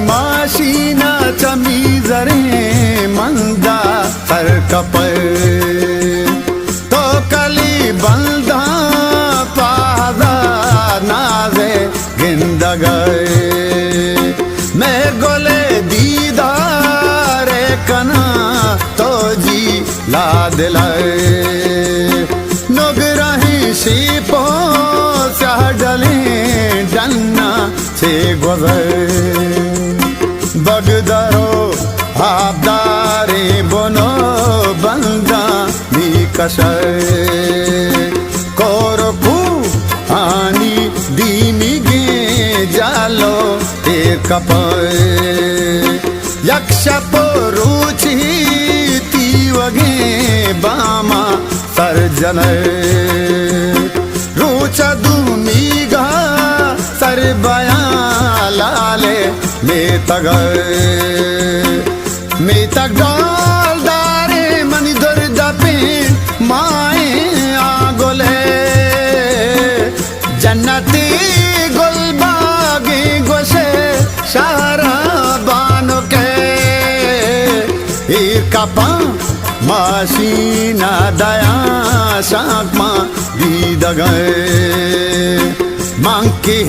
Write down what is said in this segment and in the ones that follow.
माशीना चमी जरे मंदा सर कपर तो कली बंदा पादा नाजे गिंदा गए मैं गोले दीदारे कना तो जी ला दिलाए नगराही शीपो चाह डले डन्ना से गुजर बगदारो आबदारे बनो बंदा भी कसर कोरकू आनी दीनी गे जालो ते कपर यक्ष पोरुची तीवगे बामा सर्जन रुच दूमीगा सर बया लाले में तक डाल दारे मनी दर्द पे माए आगोले जन्नती गुलबागे गोशे शारा बानो के कपा माशीना दया शाकमा दीद गए मांके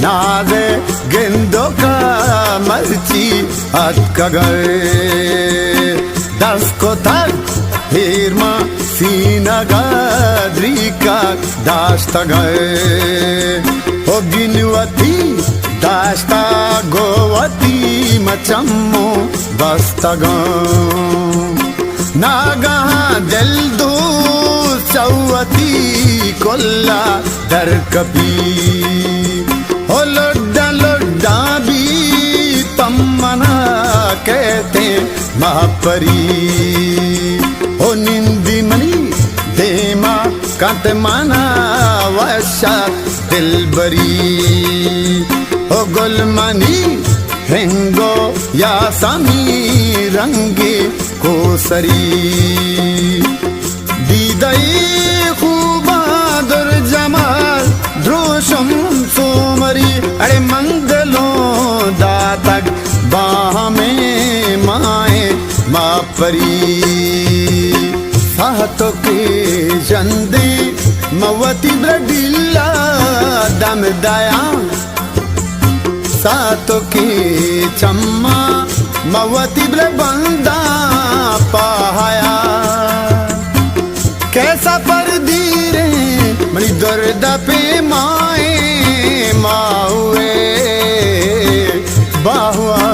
नादे गेंदो का मर्ची हथ का गए दस को तक हिरमा सीना गाद्री का दाश्ता गए ओ गिनवती दाश्ता गोवती मचम्मो बस्ता गो नागा दिल दो चौवती कोल्ला दर कपी हो लड्डा भी तमना कहते महापरी हो निंदी मनी देमा कांत माना वशा दिलबरी हो गुलमनी हेंगो या सामी रंगे कोसरी दीदई खूबा दुर जमाल द्रोशम सोमरी अरे मंगलो दातक बाह में माए मापरी साहतो के जंदे मवती ब्रडिल्ला दम दया सातो के चम्मा मवती बंदा पाया कैसा पर धीरे मणि दर्द पे माए माहुए बाहुआ